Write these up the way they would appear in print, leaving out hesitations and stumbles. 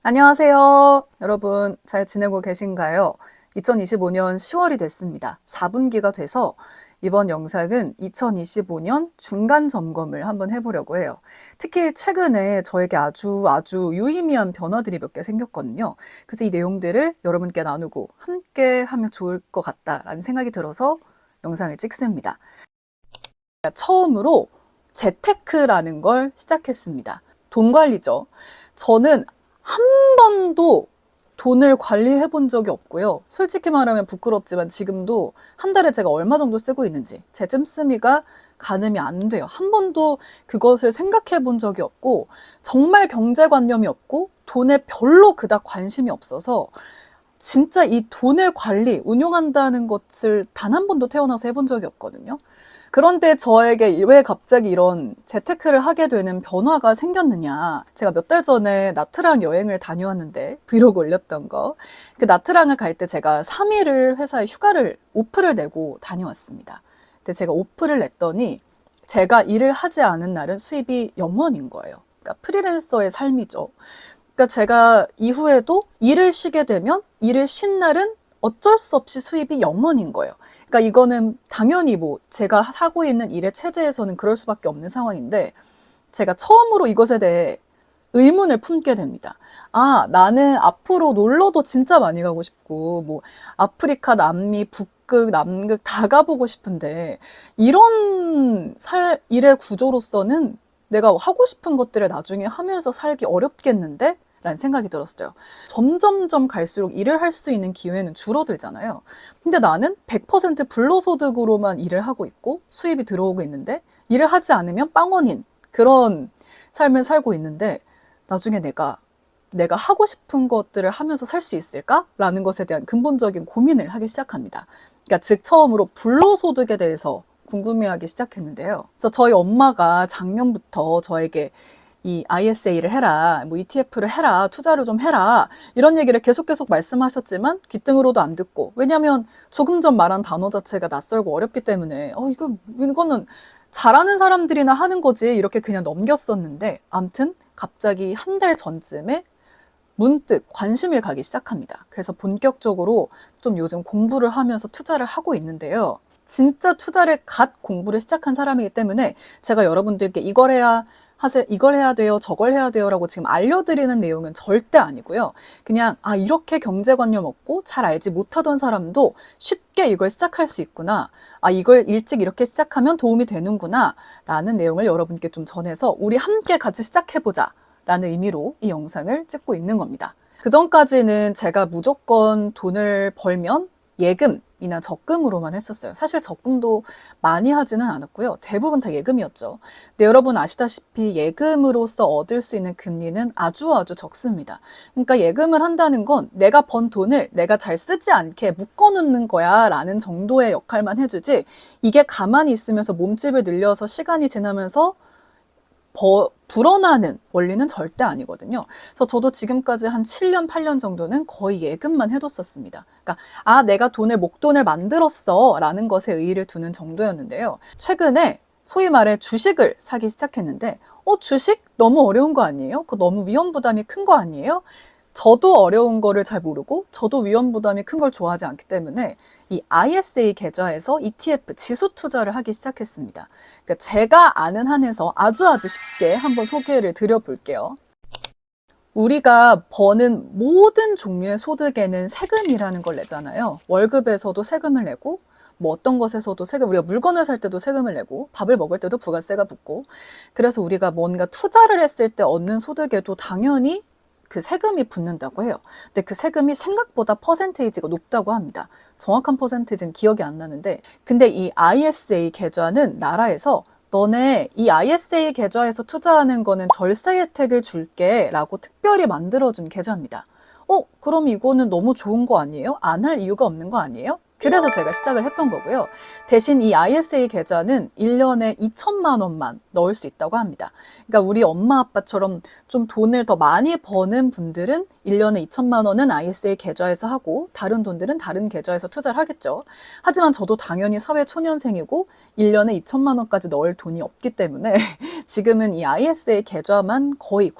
안녕하세요. 여러분 잘 지내고 계신가요? 2025년 10월이 됐습니다. 4분기가 돼서 이번 영상은 2025년 중간 점검을 한번 해보려고 해요. 특히 최근에 저에게 아주 유의미한 변화들이 몇 개 생겼거든요. 그래서 이 내용들을 여러분께 나누고 함께 하면 좋을 것 같다라는 생각이 들어서 영상을 찍습니다. 처음으로 재테크라는 걸 시작했습니다. 돈 관리죠. 저는 한 번도 돈을 관리해 본 적이 없고요. 솔직히 말하면 부끄럽지만 지금도 한 달에 제가 얼마 정도 쓰고 있는지 제 씀씀이가 가늠이 안 돼요. 한 번도 그것을 생각해 본 적이 없고 정말 경제관념이 없고 돈에 별로 그닥 관심이 없어서 진짜 이 돈을 운용한다는 것을 단 한 번도 태어나서 해본 적이 없거든요. 그런데 저에게 왜 갑자기 이런 재테크를 하게 되는 변화가 생겼느냐. 제가 몇 달 전에 나트랑 여행을 다녀왔는데 브이로그 올렸던 거. 그 나트랑을 갈 때 제가 3일을 회사에 오프를 내고 다녀왔습니다. 근데 제가 오프를 냈더니 제가 일을 하지 않은 날은 수입이 0원인 거예요. 그러니까 프리랜서의 삶이죠. 그러니까 제가 이후에도 일을 쉬게 되면 일을 쉰 날은 어쩔 수 없이 수입이 0원인 거예요. 그러니까 이거는 당연히 제가 하고 있는 일의 체제에서는 그럴 수밖에 없는 상황인데 제가 처음으로 이것에 대해 의문을 품게 됩니다. 아, 나는 앞으로 놀러도 진짜 많이 가고 싶고 아프리카, 남미, 북극, 남극 다 가보고 싶은데 이런 일의 구조로서는 내가 하고 싶은 것들을 나중에 하면서 살기 어렵겠는데? 라는 생각이 들었어요. 점점점 갈수록 일을 할 수 있는 기회는 줄어들잖아요. 근데 나는 100% 불로소득으로만 일을 하고 있고 수입이 들어오고 있는데 일을 하지 않으면 빵원인 그런 삶을 살고 있는데 나중에 내가 하고 싶은 것들을 하면서 살 수 있을까라는 것에 대한 근본적인 고민을 하기 시작합니다. 그러니까 즉 처음으로 불로소득에 대해서 궁금해하기 시작했는데요. 그래서 저희 엄마가 작년부터 저에게 이 ISA를 해라, ETF를 해라, 투자를 좀 해라 이런 얘기를 계속 말씀하셨지만 귀등으로도 안 듣고 왜냐하면 조금 전 말한 단어 자체가 낯설고 어렵기 때문에 이거는 잘하는 사람들이나 하는 거지 이렇게 그냥 넘겼었는데 암튼 갑자기 한 달 전쯤에 문득 관심을 가기 시작합니다. 그래서 본격적으로 좀 요즘 공부를 하면서 투자를 하고 있는데요. 진짜 투자를 공부를 시작한 사람이기 때문에 제가 여러분들께 이걸 해야 돼요, 저걸 해야 돼요 라고 지금 알려드리는 내용은 절대 아니고요. 그냥 이렇게 경제관념 없고 잘 알지 못하던 사람도 쉽게 이걸 시작할 수 있구나. 이걸 일찍 이렇게 시작하면 도움이 되는구나 라는 내용을 여러분께 좀 전해서 우리 함께 같이 시작해보자 라는 의미로 이 영상을 찍고 있는 겁니다. 그 전까지는 제가 무조건 돈을 벌면 예금이나 적금으로만 했었어요. 사실 적금도 많이 하지는 않았고요. 대부분 다 예금이었죠. 근데 여러분 아시다시피 예금으로서 얻을 수 있는 금리는 아주 적습니다. 그러니까 예금을 한다는 건 내가 번 돈을 내가 잘 쓰지 않게 묶어놓는 거야 라는 정도의 역할만 해주지 이게 가만히 있으면서 몸집을 늘려서 시간이 지나면서 불어나는 원리는 절대 아니거든요. 그래서 저도 지금까지 한 7년, 8년 정도는 거의 예금만 해뒀었습니다. 그러니까 내가 목돈을 만들었어 라는 것에 의의를 두는 정도였는데요. 최근에 소위 말해 주식을 사기 시작했는데 주식 너무 어려운 거 아니에요? 그거 너무 위험 부담이 큰 거 아니에요? 저도 어려운 거를 잘 모르고 저도 위험 부담이 큰 걸 좋아하지 않기 때문에 이 ISA 계좌에서 ETF 지수 투자를 하기 시작했습니다. 그러니까 제가 아는 한에서 아주 쉽게 한번 소개를 드려볼게요. 우리가 버는 모든 종류의 소득에는 세금이라는 걸 내잖아요. 월급에서도 세금을 내고 어떤 것에서도 우리가 물건을 살 때도 세금을 내고 밥을 먹을 때도 부가세가 붙고 그래서 우리가 뭔가 투자를 했을 때 얻는 소득에도 당연히 그 세금이 붙는다고 해요. 근데 그 세금이 생각보다 퍼센테이지가 높다고 합니다. 정확한 퍼센테이지는 기억이 안 나는데 근데 이 ISA 계좌는 나라에서 너네 이 ISA 계좌에서 투자하는 거는 절세 혜택을 줄게 라고 특별히 만들어준 계좌입니다. 그럼 이거는 너무 좋은 거 아니에요? 안 할 이유가 없는 거 아니에요? 그래서 제가 시작을 했던 거고요. 대신 이 ISA 계좌는 1년에 2천만 원만 넣을 수 있다고 합니다. 그러니까 우리 엄마 아빠처럼 좀 돈을 더 많이 버는 분들은 1년에 2천만 원은 ISA 계좌에서 하고 다른 돈들은 다른 계좌에서 투자를 하겠죠. 하지만 저도 당연히 사회초년생이고 1년에 2천만 원까지 넣을 돈이 없기 때문에 지금은 이 ISA 계좌만 거의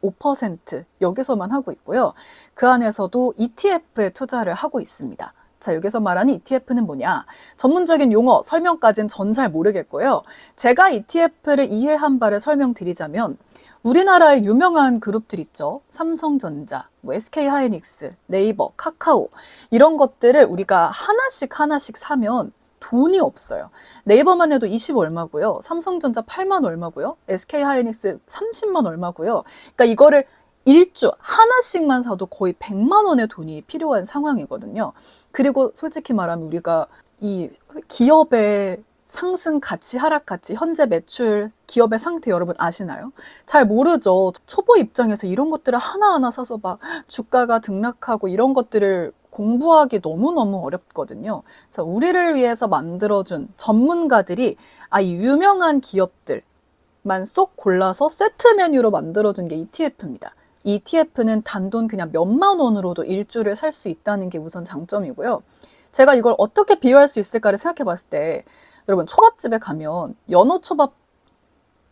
5% 여기서만 하고 있고요. 그 안에서도 ETF에 투자를 하고 있습니다. 자, 여기서 말하는 ETF는 뭐냐? 전문적인 용어, 설명까지는 전 잘 모르겠고요. 제가 ETF를 이해한 바를 설명드리자면 우리나라의 유명한 그룹들 있죠. 삼성전자, 뭐 SK하이닉스, 네이버, 카카오 이런 것들을 우리가 하나씩 사면 돈이 없어요. 네이버만 해도 20 얼마고요. 삼성전자 8만 얼마고요. SK하이닉스 30만 얼마고요. 그러니까 이거를 일주 하나씩만 사도 거의 100만 원의 돈이 필요한 상황이거든요. 그리고 솔직히 말하면 우리가 이 기업의 상승 가치, 하락 가치, 현재 매출, 기업의 상태 여러분 아시나요? 잘 모르죠. 초보 입장에서 이런 것들을 하나하나 사서 막 주가가 등락하고 이런 것들을 공부하기 너무너무 어렵거든요. 그래서 우리를 위해서 만들어준 전문가들이 이 유명한 기업들만 쏙 골라서 세트 메뉴로 만들어준 게 ETF입니다. ETF는 단돈 그냥 몇만 원으로도 일주를 살 수 있다는 게 우선 장점이고요. 제가 이걸 어떻게 비유할 수 있을까를 생각해 봤을 때 여러분 초밥집에 가면 연어초밥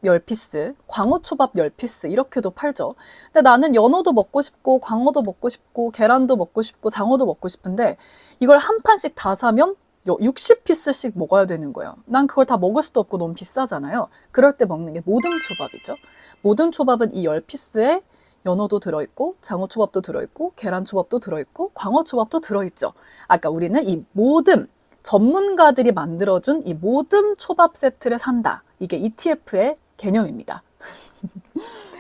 10피스, 광어초밥 10피스 이렇게도 팔죠. 근데 나는 연어도 먹고 싶고 광어도 먹고 싶고 계란도 먹고 싶고 장어도 먹고 싶은데 이걸 한 판씩 다 사면 60피스씩 먹어야 되는 거예요. 난 그걸 다 먹을 수도 없고 너무 비싸잖아요. 그럴 때 먹는 게 모듬초밥이죠. 모듬초밥은 이 10피스에 연어도 들어있고 장어초밥도 들어있고 계란초밥도 들어있고 광어초밥도 들어있죠. 아까 우리는 이 모듬 전문가들이 만들어준 이 모듬 초밥 세트를 산다. 이게 ETF의 개념입니다.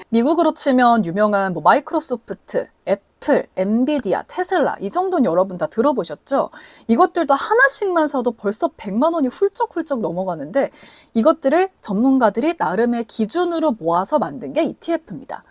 미국으로 치면 유명한 뭐 마이크로소프트, 애플, 엔비디아, 테슬라 이 정도는 여러분 다 들어보셨죠? 이것들도 하나씩만 사도 벌써 100만 원이 훌쩍훌쩍 넘어가는데 이것들을 전문가들이 나름의 기준으로 모아서 만든 게 ETF입니다.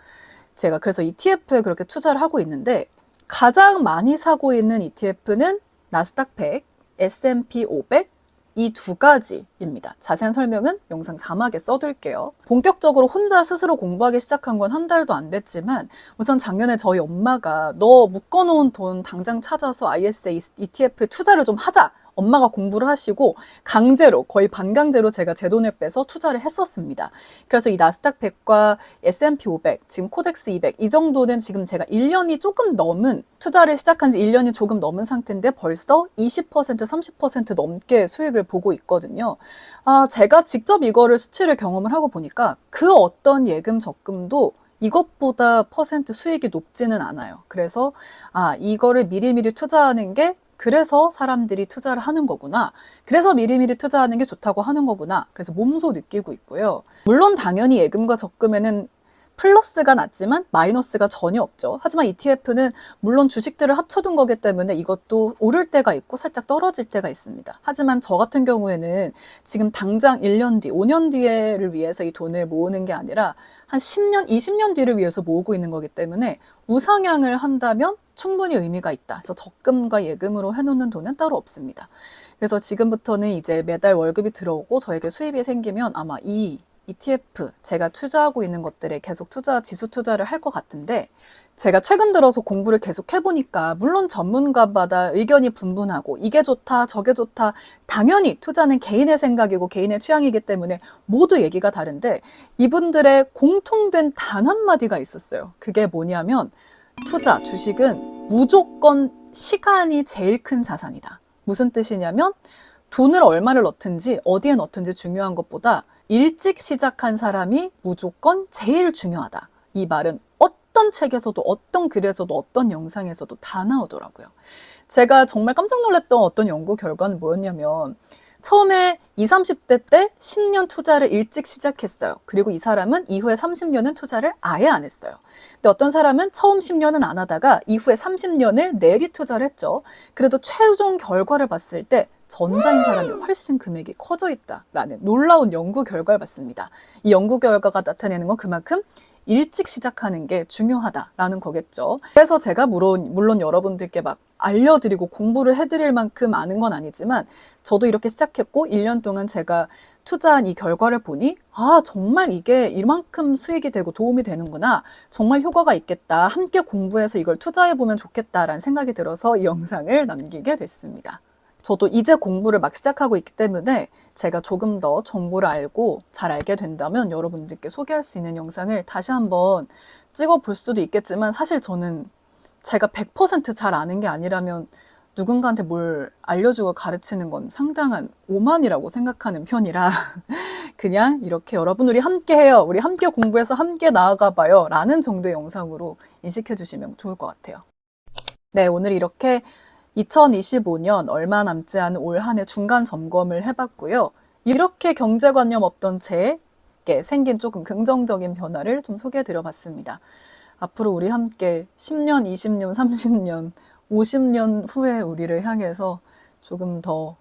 제가 그래서 ETF에 그렇게 투자를 하고 있는데 가장 많이 사고 있는 ETF는 나스닥 100, S&P 500 이 두 가지입니다. 자세한 설명은 영상 자막에 써둘게요. 본격적으로 혼자 스스로 공부하기 시작한 건 한 달도 안 됐지만 우선 작년에 저희 엄마가 너 묶어놓은 돈 당장 찾아서 ISA ETF에 투자를 좀 하자. 엄마가 공부를 하시고 강제로 거의 반강제로 제가 제 돈을 빼서 투자를 했었습니다. 그래서 이 나스닥 100과 S&P 500, 지금 코덱스 200 이 정도는 지금 제가 1년이 조금 넘은 투자를 시작한 지 1년이 조금 넘은 상태인데 벌써 20% 30% 넘게 수익을 보고 있거든요. 제가 직접 이거를 수치를 경험을 하고 보니까 그 어떤 예금 적금도 이것보다 퍼센트 수익이 높지는 않아요. 그래서 이거를 미리미리 투자하는 게 그래서 사람들이 투자를 하는 거구나. 그래서 미리미리 투자하는 게 좋다고 하는 거구나. 그래서 몸소 느끼고 있고요. 물론 당연히 예금과 적금에는 플러스가 낮지만 마이너스가 전혀 없죠. 하지만 ETF는 물론 주식들을 합쳐둔 거기 때문에 이것도 오를 때가 있고 살짝 떨어질 때가 있습니다. 하지만 저 같은 경우에는 지금 당장 1년 뒤, 5년 뒤를 위해서 이 돈을 모으는 게 아니라 한 10년, 20년 뒤를 위해서 모으고 있는 거기 때문에 우상향을 한다면 충분히 의미가 있다. 그래서 적금과 예금으로 해놓는 돈은 따로 없습니다. 그래서 지금부터는 이제 매달 월급이 들어오고 저에게 수입이 생기면 아마 이 ETF, 제가 투자하고 있는 것들에 계속 지수 투자를 할 것 같은데 제가 최근 들어서 공부를 계속 해보니까 물론 전문가마다 의견이 분분하고 이게 좋다, 저게 좋다 당연히 투자는 개인의 생각이고 개인의 취향이기 때문에 모두 얘기가 다른데 이분들의 공통된 단 한마디가 있었어요. 그게 뭐냐면 투자, 주식은 무조건 시간이 제일 큰 자산이다. 무슨 뜻이냐면 돈을 얼마를 넣든지 어디에 넣든지 중요한 것보다 일찍 시작한 사람이 무조건 제일 중요하다. 이 말은 어떤 책에서도 어떤 글에서도 어떤 영상에서도 다 나오더라고요. 제가 정말 깜짝 놀랐던 어떤 연구 결과는 뭐였냐면 처음에 20, 30대 때 10년 투자를 일찍 시작했어요. 그리고 이 사람은 이후에 30년은 투자를 아예 안 했어요. 근데 어떤 사람은 처음 10년은 안 하다가 이후에 30년을 내리 투자를 했죠. 그래도 최종 결과를 봤을 때 전자인 사람이 훨씬 금액이 커져 있다라는 놀라운 연구 결과를 봤습니다. 이 연구 결과가 나타내는 건 그만큼 일찍 시작하는 게 중요하다라는 거겠죠. 그래서 제가 물론 여러분들께 막 알려드리고 공부를 해드릴 만큼 아는 건 아니지만 저도 이렇게 시작했고 1년 동안 제가 투자한 이 결과를 보니 정말 이게 이만큼 수익이 되고 도움이 되는구나. 정말 효과가 있겠다. 함께 공부해서 이걸 투자해보면 좋겠다라는 생각이 들어서 이 영상을 남기게 됐습니다. 저도 이제 공부를 막 시작하고 있기 때문에 제가 조금 더 정보를 알고 잘 알게 된다면 여러분들께 소개할 수 있는 영상을 다시 한번 찍어 볼 수도 있겠지만 사실 저는 제가 100% 잘 아는 게 아니라면 누군가한테 뭘 알려주고 가르치는 건 상당한 오만이라고 생각하는 편이라 그냥 이렇게 여러분 우리 함께 해요. 우리 함께 공부해서 함께 나아가 봐요. 라는 정도의 영상으로 인식해 주시면 좋을 것 같아요. 네, 오늘 이렇게 2025년 얼마 남지 않은 올 한 해 중간 점검을 해봤고요. 이렇게 경제관념 없던 제게 생긴 조금 긍정적인 변화를 좀 소개해 드려봤습니다. 앞으로 우리 함께 10년, 20년, 30년, 50년 후에 우리를 향해서 조금 더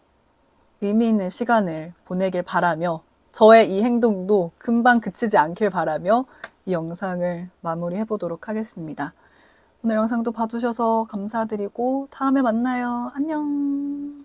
의미 있는 시간을 보내길 바라며 저의 이 행동도 금방 그치지 않길 바라며 이 영상을 마무리해 보도록 하겠습니다. 오늘 영상도 봐주셔서 감사드리고 다음에 만나요. 안녕.